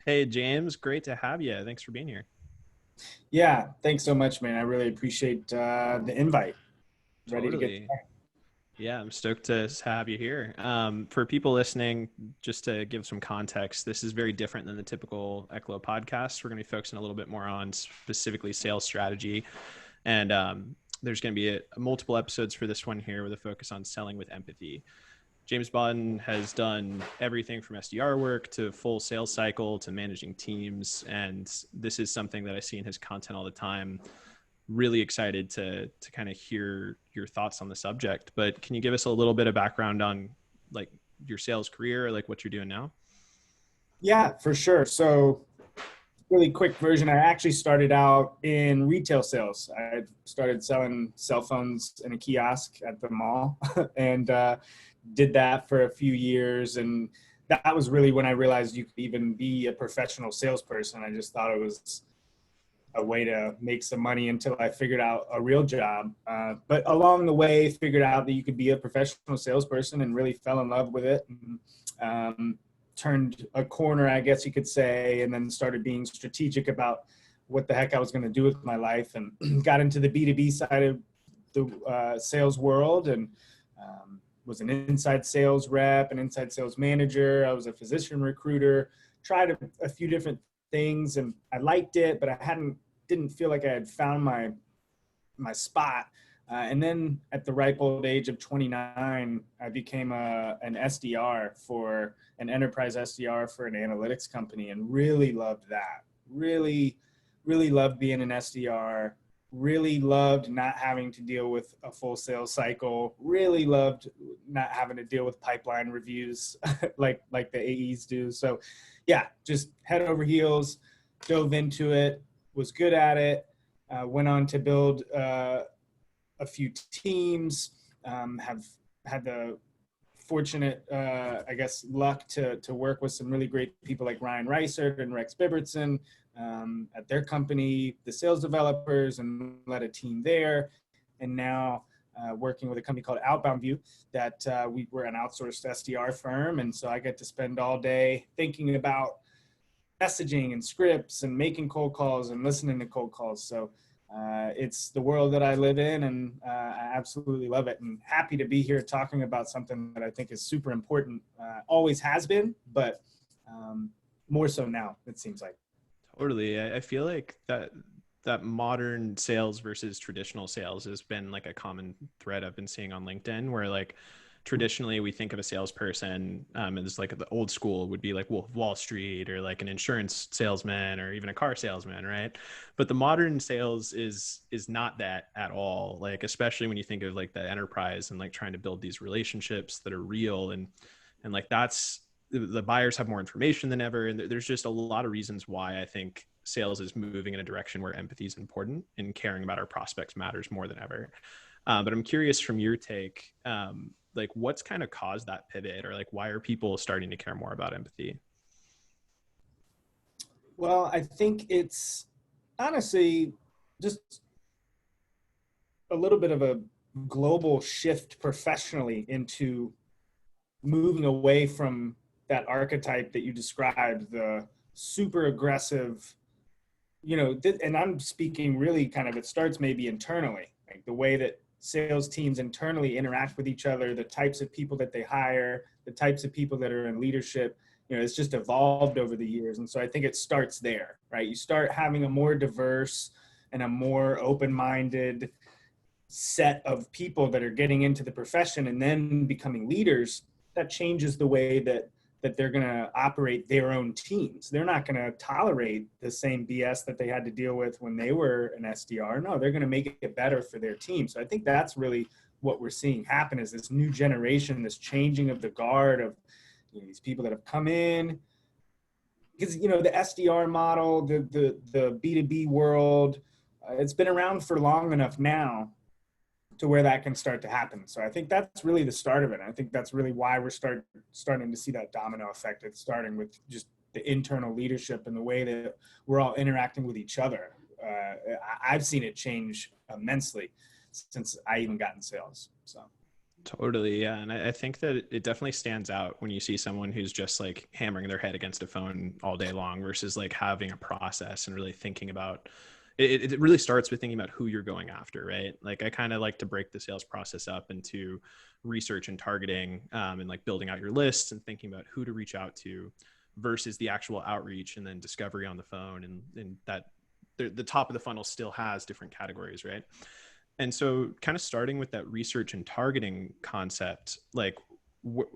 Hey, James, great to have you. Thanks for being here. Yeah, thanks so much, man. I really appreciate the invite. Ready to get Totally. Yeah, I'm stoked to have you here. For people listening, just to give some context, this is very different than the typical Eclo podcast. We're going to be focusing a little bit more on specifically sales strategy. And there's going to be multiple episodes for this one here with a focus on selling with empathy. James Bawden has done everything from SDR work to full sales cycle to managing teams. And this is something that I see in his content all the time. Really excited to kind of hear your thoughts on the subject. But can you give us a little bit of background on like your sales career, like what you're doing now? Yeah, for sure. So, really quick version. I actually started out in retail sales. I started selling cell phones in a kiosk at the mall, and did that for a few years. And that was really when I realized you could even be a professional salesperson. I just thought it was a way to make some money until I figured out a real job. But along the way, figured out that you could be a professional salesperson and really fell in love with it. And, turned a corner, I guess you could say, and then started being strategic about what the heck I was going to do with my life, and got into the B2B side of the sales world, and was an inside sales rep, an inside sales manager. I was a physician recruiter, tried a few different things, and I liked it, but I didn't feel like I had found my spot. And then at the ripe old age of 29, I became an SDR for an enterprise SDR for an analytics company, and really loved that. Really loved being an SDR. Really loved not having to deal with a full sales cycle. Really loved not having to deal with pipeline reviews like the AEs do. So, yeah, just head over heels, dove into it, was good at it. Went on to build a few teams, have had the fortunate, I guess, luck to work with some really great people like Ryan Reisert and Rex Bibertson at their company, the sales developers, and led a team there. And now working with a company called OutboundView that we're an outsourced SDR firm. And so I get to spend all day thinking about messaging and scripts and making cold calls and listening to cold calls. So it's the world that I live in, and I absolutely love it, and happy to be here talking about something that I think is super important. Always has been, but more so now, it seems like. Totally. I feel like that modern sales versus traditional sales has been like a common thread I've been seeing on LinkedIn, where like traditionally we think of a salesperson as like the old school would be like Wolf of Wall Street or like an insurance salesman or even a car salesman, right? But the modern sales is not that at all. Like especially when you think of like the enterprise and like trying to build these relationships that are real, and like that's the buyers have more information than ever, and there's just a lot of reasons why I think sales is moving in a direction where empathy is important and caring about our prospects matters more than ever. But I'm curious from your take, like what's kind of caused that pivot, or like why are people starting to care more about empathy? Well, I think it's honestly just a little bit of a global shift professionally into moving away from that archetype that you described, the super aggressive, and I'm speaking really kind of, it starts maybe internally, like the way that sales teams internally interact with each other, the types of people that they hire, the types of people that are in leadership. It's just evolved over the years. And so I think it starts there, right? You start having a more diverse and a more open-minded set of people that are getting into the profession and then becoming leaders. That changes the way that they're going to operate their own teams. They're not going to tolerate the same BS that they had to deal with when they were an SDR. No, they're going to make it better for their team. So I think that's really what we're seeing happen, is this new generation, this changing of the guard of these people that have come in. Because the SDR model, the B2B world, it's been around for long enough now to where that can start to happen. So I think that's really the start of it. I think that's really why we're starting to see that domino effect. It's starting with just the internal leadership and the way that we're all interacting with each other. I've seen it change immensely since I even got in sales. So Totally. Yeah. And I think that it definitely stands out when you see someone who's just like hammering their head against a phone all day long versus like having a process and really thinking about it really starts with thinking about who you're going after, right? Like I kind of like to break the sales process up into research and targeting, and like building out your lists and thinking about who to reach out to versus the actual outreach and then discovery on the phone. And that the top of the funnel still has different categories, right? And so kind of starting with that research and targeting concept, like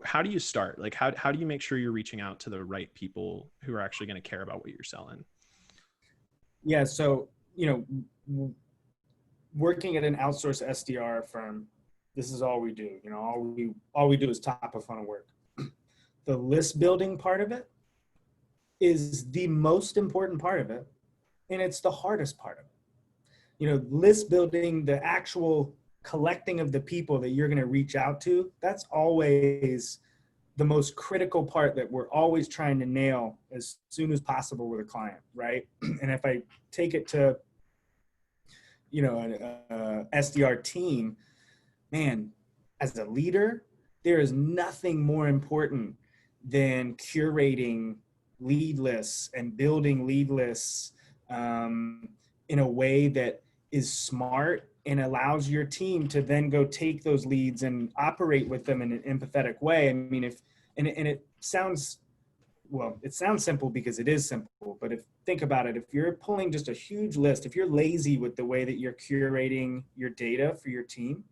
how do you start? Like how do you make sure you're reaching out to the right people who are actually going to care about what you're selling? Yeah. So, working at an outsourced SDR firm, this is all we do. All we do is top of funnel work. The list building part of it is the most important part of it, and it's the hardest part of it. List building, the actual collecting of the people that you're going to reach out to, that's always the most critical part that we're always trying to nail as soon as possible with a client, right? And if I take it to, an SDR team, man, as a leader, there is nothing more important than curating lead lists and building lead lists in a way that is smart and allows your team to then go take those leads and operate with them in an empathetic way. I mean, it sounds simple because it is simple, but think about it, if you're pulling just a huge list, if you're lazy with the way that you're curating your data for your team,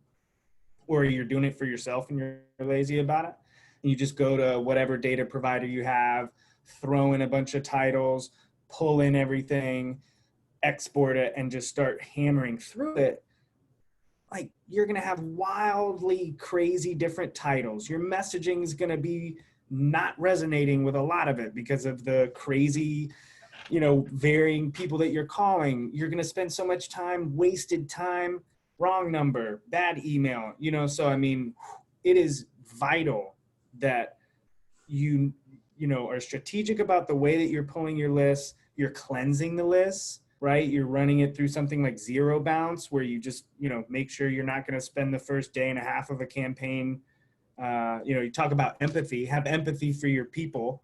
or you're doing it for yourself and you're lazy about it, and you just go to whatever data provider you have, throw in a bunch of titles, pull in everything, export it, and just start hammering through it, like you're going to have wildly crazy different titles. Your messaging is going to be not resonating with a lot of it because of the crazy, varying people that you're calling. You're going to spend so much time, wasted time, wrong number, bad email, so I mean, it is vital that you are strategic about the way that you're pulling your lists, you're cleansing the lists, right? You're running it through something like zero bounce, where you just, make sure you're not going to spend the first day and a half of a campaign. You talk about empathy, have empathy for your people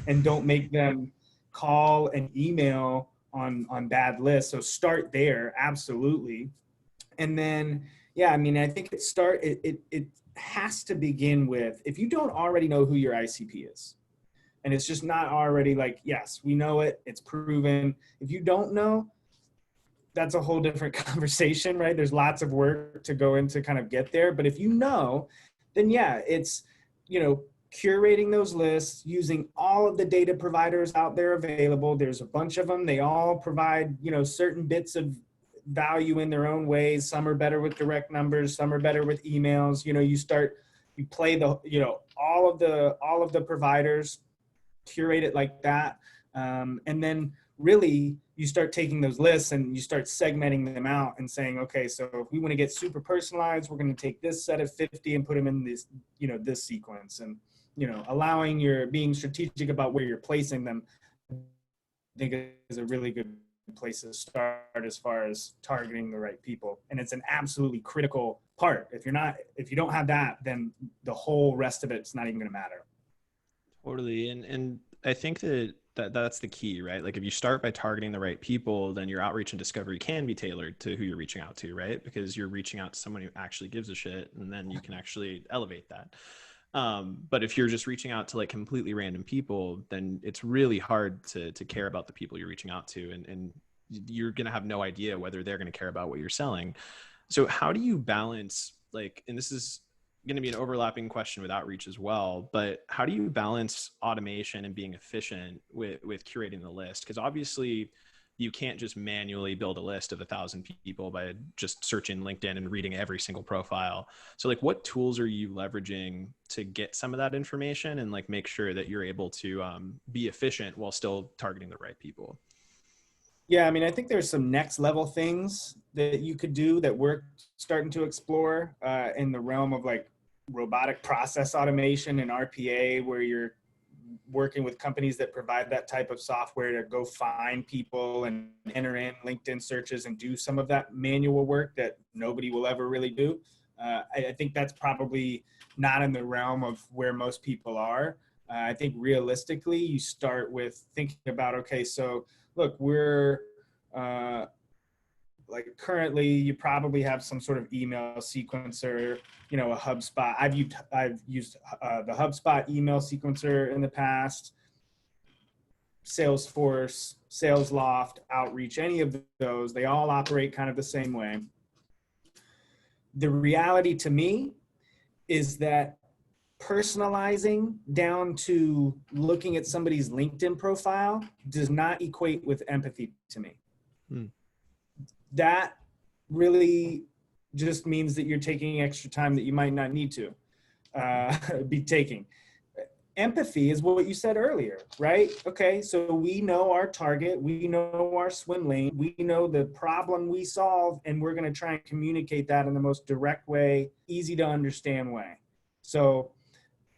and don't make them call and email on bad lists. So start there. Absolutely. And then, yeah, I mean, I think it has to begin with, if you don't already know who your ICP is, and it's just not already like, yes, we know it, it's proven. If you don't know, that's a whole different conversation, right? There's lots of work to go into kind of get there. But if you know, then yeah, it's, curating those lists, using all of the data providers out there available. There's a bunch of them. They all provide, certain bits of value in their own ways. Some are better with direct numbers, some are better with emails. You play the, all of the providers, curate it like that. And then really you start taking those lists and you start segmenting them out and saying, okay, so if we want to get super personalized, we're going to take this set of 50 and put them in this, this sequence. And, being strategic about where you're placing them, I think is a really good place to start as far as targeting the right people. And it's an absolutely critical part. If you don't have that, then the whole rest of it's not even going to matter. Totally. And I think that's the key, right? Like if you start by targeting the right people, then your outreach and discovery can be tailored to who you're reaching out to, right? Because you're reaching out to someone who actually gives a shit, and then you can actually elevate that. But if you're just reaching out to like completely random people, then it's really hard to care about the people you're reaching out to. And you're going to have no idea whether they're going to care about what you're selling. So how do you balance, like, and this is going to be an overlapping question with outreach as well, but how do you balance automation and being efficient with curating the list? Because obviously you can't just manually build a list of 1,000 people by just searching LinkedIn and reading every single profile. So like what tools are you leveraging to get some of that information and like make sure that you're able to be efficient while still targeting the right people? Yeah, I mean, I think there's some next level things that you could do that we're starting to explore in the realm of like robotic process automation and RPA, where you're working with companies that provide that type of software to go find people and enter in LinkedIn searches and do some of that manual work that nobody will ever really do. I think that's probably not in the realm of where most people are. I think realistically, you start with thinking about, okay, so look, we're like currently you probably have some sort of email sequencer, you know, a HubSpot. I've used the HubSpot email sequencer in the past, Salesforce, SalesLoft, Outreach, any of those, they all operate kind of the same way. The reality to me is that personalizing down to looking at somebody's LinkedIn profile does not equate with empathy to me. Hmm. That really just means that you're taking extra time that you might not need to be taking. Empathy is what you said earlier, right? Okay, so we know our target, we know our swim lane, we know the problem we solve, and we're going to try and communicate that in the most direct way, easy to understand way. So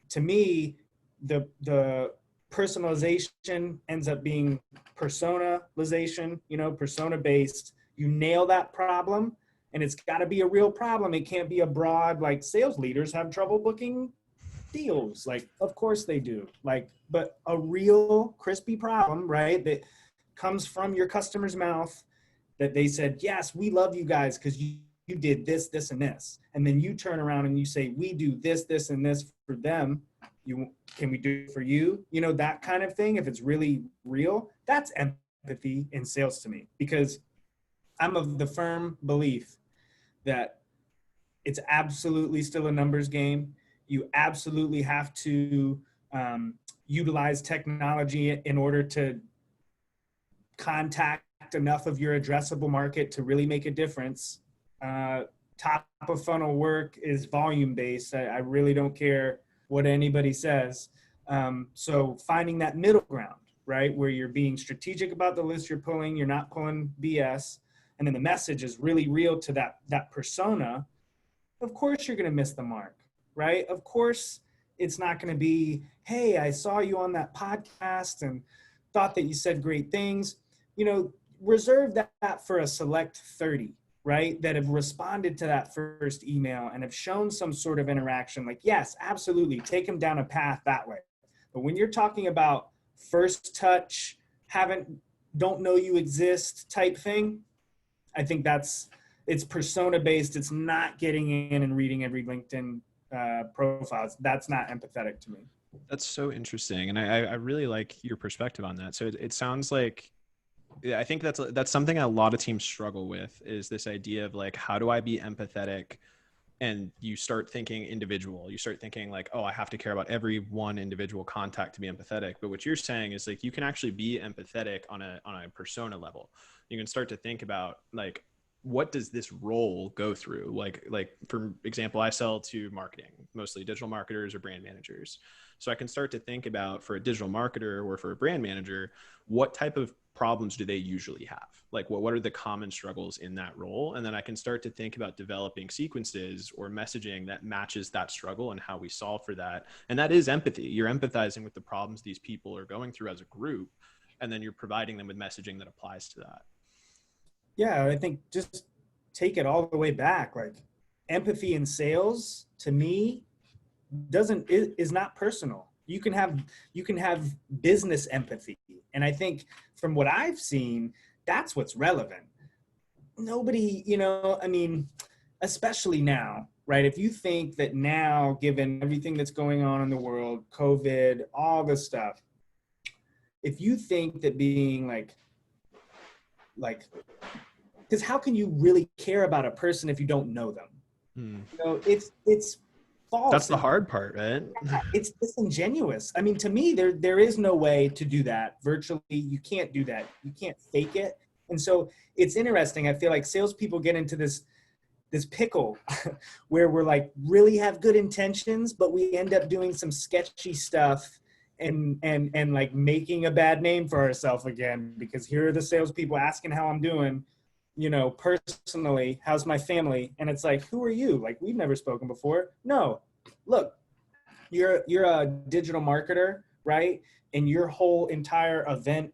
to me, the personalization ends up being personalization, you know, persona based. You nail that problem, and it's got to be a real problem. It can't be a broad, like, sales leaders have trouble booking deals. Like, of course they do. Like, but a real crispy problem, right, that comes from your customer's mouth, that they said, yes, we love you guys because you did this, this, and this. And then you turn around and you say, we do this, this, and this for them. Can we do it for you? You know, that kind of thing. If it's really real, that's empathy in sales to me, because I'm of the firm belief that it's absolutely still a numbers game. You absolutely have to utilize technology in order to contact enough of your addressable market to really make a difference. Top of funnel work is volume based. I really don't care what anybody says. So finding that middle ground, right, where you're being strategic about the list you're pulling, you're not pulling BS, and then the message is really real to that persona. Of course you're going to miss the mark. Right? Of course, it's not going to be, hey, I saw you on that podcast and thought that you said great things. You know, reserve that for a select 30, right? That have responded to that first email and have shown some sort of interaction. Like, yes, absolutely, take them down a path that way. But when you're talking about first touch, don't know you exist type thing, I think it's persona based. It's not getting in and reading every LinkedIn profiles. That's not empathetic to me. That's so interesting. And I really like your perspective on that. So it sounds like, I think that's something a lot of teams struggle with, is this idea of like, how do I be empathetic? And you start thinking individual, you start thinking like, oh, I have to care about every one individual contact to be empathetic. But what you're saying is like, you can actually be empathetic on a persona level. You can start to think about like, what does this role go through? Like for example, I sell to marketing, mostly digital marketers or brand managers. So I can start to think about, for a digital marketer or for a brand manager, what type of problems do they usually have? Like what are the common struggles in that role? And then I can start to think about developing sequences or messaging that matches that struggle and how we solve for that. And that is empathy. You're empathizing with the problems these people are going through as a group, and then you're providing them with messaging that applies to that. Yeah, I think just take it all the way back. Like, empathy in sales to me is not personal. You can have business empathy, and I think from what I've seen, that's what's relevant. Nobody, you know, I mean, especially now, right? If you think that now, given everything that's going on in the world, COVID, all this stuff, if you think that being like, because how can you really care about a person if you don't know them? You know, it's false. That's the hard part, right? It's disingenuous. I mean, to me, there is no way to do that virtually. You can't do that. You can't fake it. And so it's interesting. I feel like salespeople get into this pickle where we're like, really have good intentions, but we end up doing some sketchy stuff and like making a bad name for ourselves again, because here are the salespeople asking how I'm doing, you know, personally, how's my family? And it's like, who are you? Like, we've never spoken before. No, look, you're a digital marketer, right? And your whole entire event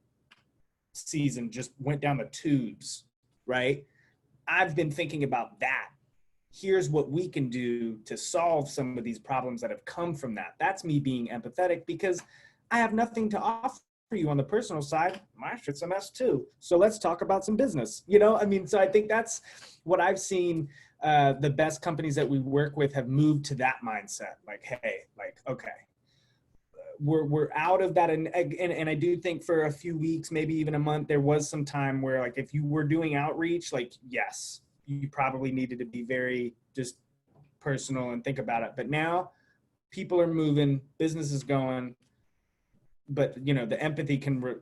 season just went down the tubes, right? I've been thinking about that here's what we can do to solve some of these problems that have come from that. That's me being empathetic, because I have nothing to offer you on the personal side. My shit's a mess too. So let's talk about some business. I mean, so I think that's what I've seen. The best companies that we work with have moved to that mindset. Like, hey, like, okay, we're out of that. And I do think for a few weeks, maybe even a month, there was some time where, like, if you were doing outreach, like, yes, you probably needed to be very just personal and think about it. But now people are moving, business is going, but the empathy can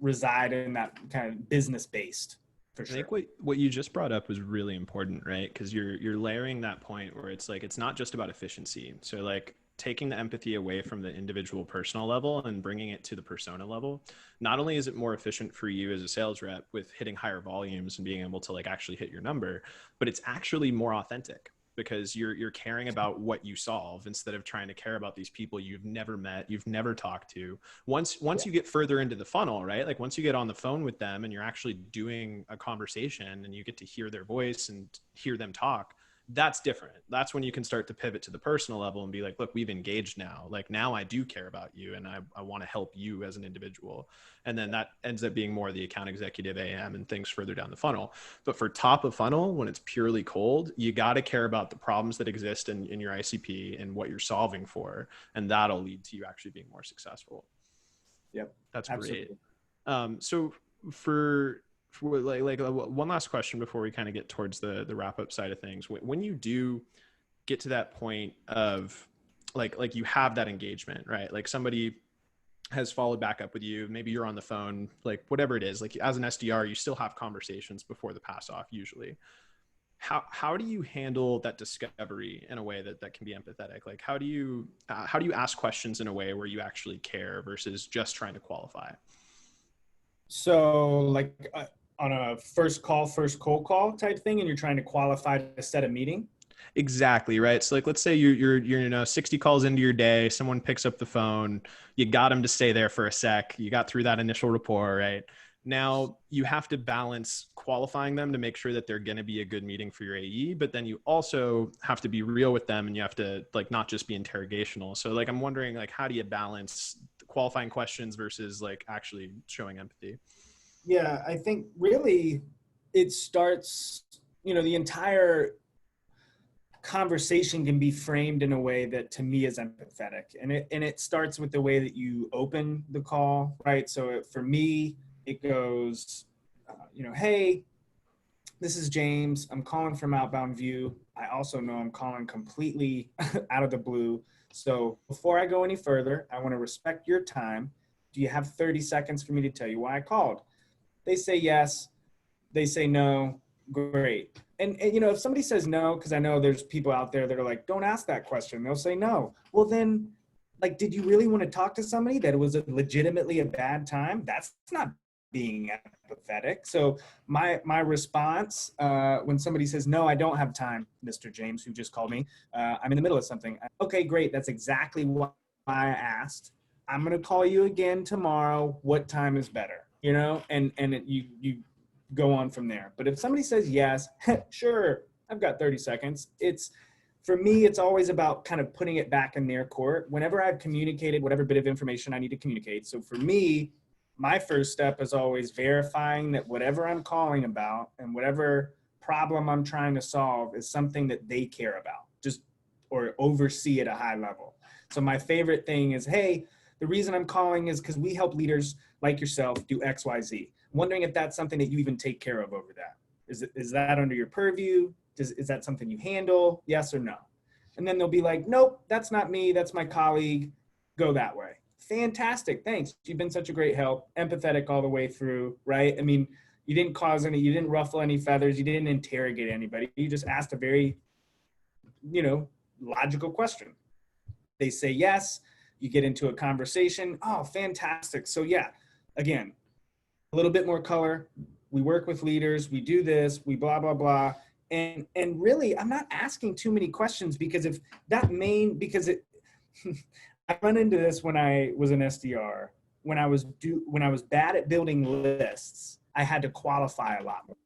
reside in that kind of business based, for sure. I think what you just brought up was really important, right? Because you're layering that point where it's like, it's not just about efficiency. So like taking the empathy away from the individual personal level and bringing it to the persona level. Not only is it more efficient for you as a sales rep with hitting higher volumes and being able to like actually hit your number, but it's actually more authentic, because you're caring about what you solve instead of trying to care about these people you've never met, you've never talked to. Once you get further into the funnel, right? Like once you get on the phone with them and you're actually doing a conversation and you get to hear their voice and hear them talk, that's different. That's when you can start to pivot to the personal level and be like, look, we've engaged now. Like now I do care about you and I want to help you as an individual. And then that ends up being more the account executive AM and things further down the funnel. But for top of funnel, when it's purely cold, you got to care about the problems that exist in your ICP and what you're solving for. And that'll lead to you actually being more successful. Yep. That's Absolutely. great. So for like one last question before we kind of get towards the wrap up side of things. When you do get to that point of like you have that engagement, right? Like somebody has followed back up with you, maybe you're on the phone, like whatever it is, like as an SDR, you still have conversations before the pass off usually. How do you handle that discovery in a way that can be empathetic? Like how do you ask questions in a way where you actually care versus just trying to qualify? So like on a first cold call type thing, and you're trying to qualify to set a meeting. Exactly, right. So like let's say you're 60 calls into your day, someone picks up the phone, you got them to stay there for a sec, you got through that initial rapport, right? Now you have to balance qualifying them to make sure that they're going to be a good meeting for your AE, but then you also have to be real with them and you have to like not just be interrogational. So like I'm wondering like how do you balance qualifying questions versus like actually showing empathy? Yeah, I think really it starts, the entire conversation can be framed in a way that to me is empathetic. And it starts with the way that you open the call, right? So for me, it goes, hey, this is James. I'm calling from OutboundView. I also know I'm calling completely out of the blue. So before I go any further, I want to respect your time. Do you have 30 seconds for me to tell you why I called? They say yes. They say no. Great. And if somebody says no, because I know there's people out there that are like, don't ask that question. They'll say no. Well, then, like, did you really want to talk to somebody that it was legitimately a bad time? That's not being empathetic. So my response when somebody says, no, I don't have time, Mr. James, who just called me, I'm in the middle of something. Okay, great. That's exactly why I asked. I'm going to call you again tomorrow. What time is better? And you go on from there. But if somebody says yes, sure, I've got 30 seconds. For me, it's always about kind of putting it back in their court. Whenever I've communicated whatever bit of information I need to communicate. So for me, my first step is always verifying that whatever I'm calling about and whatever problem I'm trying to solve is something that they care about, or oversee at a high level. So my favorite thing is, hey, the reason I'm calling is because we help leaders like yourself do X, Y, Z. I'm wondering if that's something that you even take care of over that. Is that under your purview? Is that something you handle? Yes or no? And then they'll be like, nope, that's not me. That's my colleague. Go that way. Fantastic. Thanks. You've been such a great help. Empathetic all the way through, right? I mean, you didn't ruffle any feathers. You didn't interrogate anybody. You just asked a very, logical question. They say yes. You get into a conversation. Oh, fantastic. So yeah, again, a little bit more color. We work with leaders. We do this. We blah, blah, blah. And really, I'm not asking too many questions because I run into this when I was an SDR. When I was bad at building lists, I had to qualify a lot more.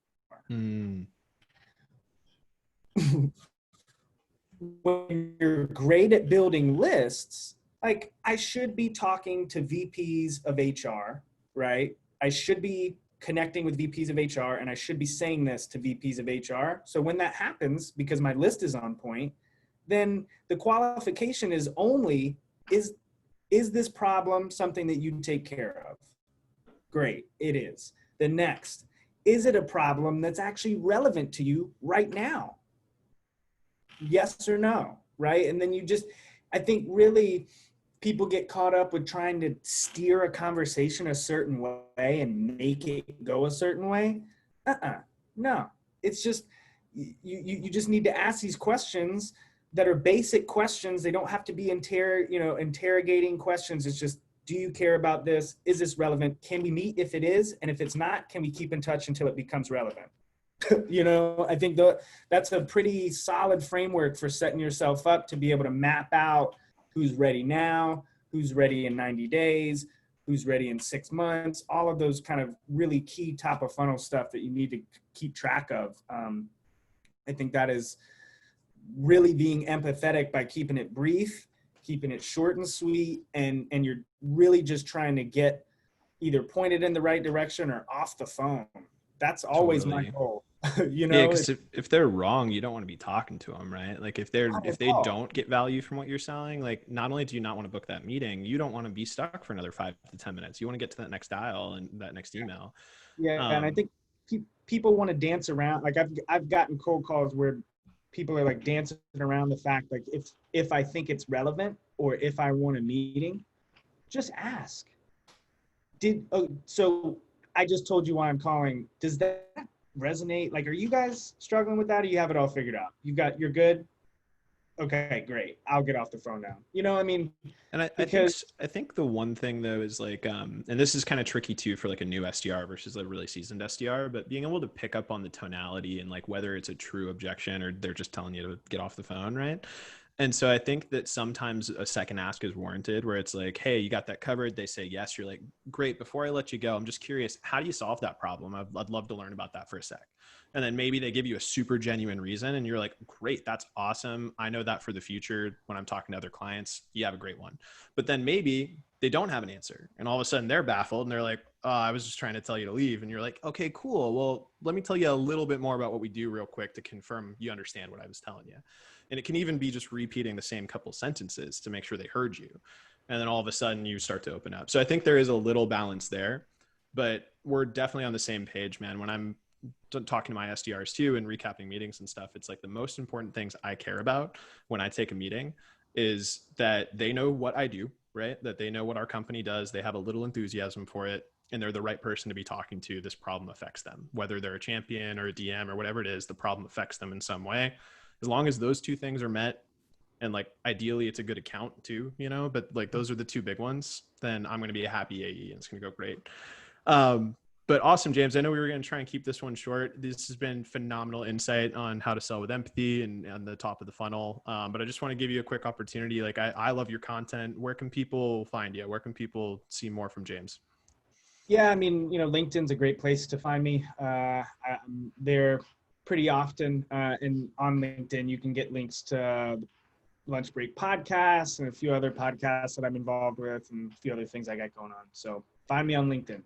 when you're great at building lists, like I should be talking to VPs of HR, right? I should be connecting with VPs of HR, and I should be saying this to VPs of HR. So when that happens, because my list is on point, then the qualification is only, is this problem something that you take care of? Great, it is. The next, is it a problem that's actually relevant to you right now? Yes or no, right? And then you just, I think really people get caught up with trying to steer a conversation a certain way and make it go a certain way. No, it's just, you just need to ask these questions that are basic questions. They don't have to be interrogating questions. It's just, do you care about this? Is this relevant? Can we meet if it is? And if it's not, can we keep in touch until it becomes relevant? I think that's a pretty solid framework for setting yourself up to be able to map out who's ready now, who's ready in 90 days, who's ready in 6 months, all of those kind of really key top of funnel stuff that you need to keep track of. I think that is really being empathetic by keeping it brief, keeping it short and sweet, and you're really just trying to get either pointed in the right direction or off the phone. That's always my goal. Yeah, because if they're wrong, you don't want to be talking to them, right? Like if they don't get value from what you're selling, like not only do you not want to book that meeting, you don't want to be stuck for another 5 to 10 minutes. You want to get to that next dial and that next email. Yeah, and I think people want to dance around. Like I've gotten cold calls where people are like dancing around the fact, like if I think it's relevant or if I want a meeting, just ask. So I just told you why I'm calling. Does that resonate? Like, are you guys struggling with that, or you have it all figured out? You're good? Okay, great. I'll get off the phone now. I mean, and I think the one thing though is like, and this is kind of tricky too for like a new SDR versus a really seasoned SDR, but being able to pick up on the tonality and like whether it's a true objection or they're just telling you to get off the phone, right? And so I think that sometimes a second ask is warranted where it's like, hey, you got that covered. They say yes. You're like, great. Before I let you go, I'm just curious, how do you solve that problem? I'd love to learn about that for a sec. And then maybe they give you a super genuine reason and you're like, great, that's awesome. I know that for the future when I'm talking to other clients, you have a great one. But then maybe they don't have an answer and all of a sudden they're baffled and they're like, I was just trying to tell you to leave. And you're like, okay, cool. Well, let me tell you a little bit more about what we do real quick to confirm you understand what I was telling you. And it can even be just repeating the same couple sentences to make sure they heard you. And then all of a sudden you start to open up. So I think there is a little balance there, but we're definitely on the same page, man. When I'm talking to my SDRs too and recapping meetings and stuff, it's like the most important things I care about when I take a meeting is that they know what I do, right? That they know what our company does. They have a little enthusiasm for it and they're the right person to be talking to. This problem affects them, whether they're a champion or a DM or whatever it is, the problem affects them in some way. As long as those two things are met, and like ideally it's a good account too, but like those are the two big ones, then I'm going to be a happy AE and it's going to go great. But awesome, James. I know we were going to try and keep this one short. This has been phenomenal insight on how to sell with empathy and on the top of the funnel. But I just want to give you a quick opportunity. Like I love your content. Where can people find you? Where can people see more from James? Yeah, I mean, LinkedIn's a great place to find me. I'm there pretty often, and on LinkedIn, you can get links to Lunch Break podcasts and a few other podcasts that I'm involved with and a few other things I got going on. So find me on LinkedIn.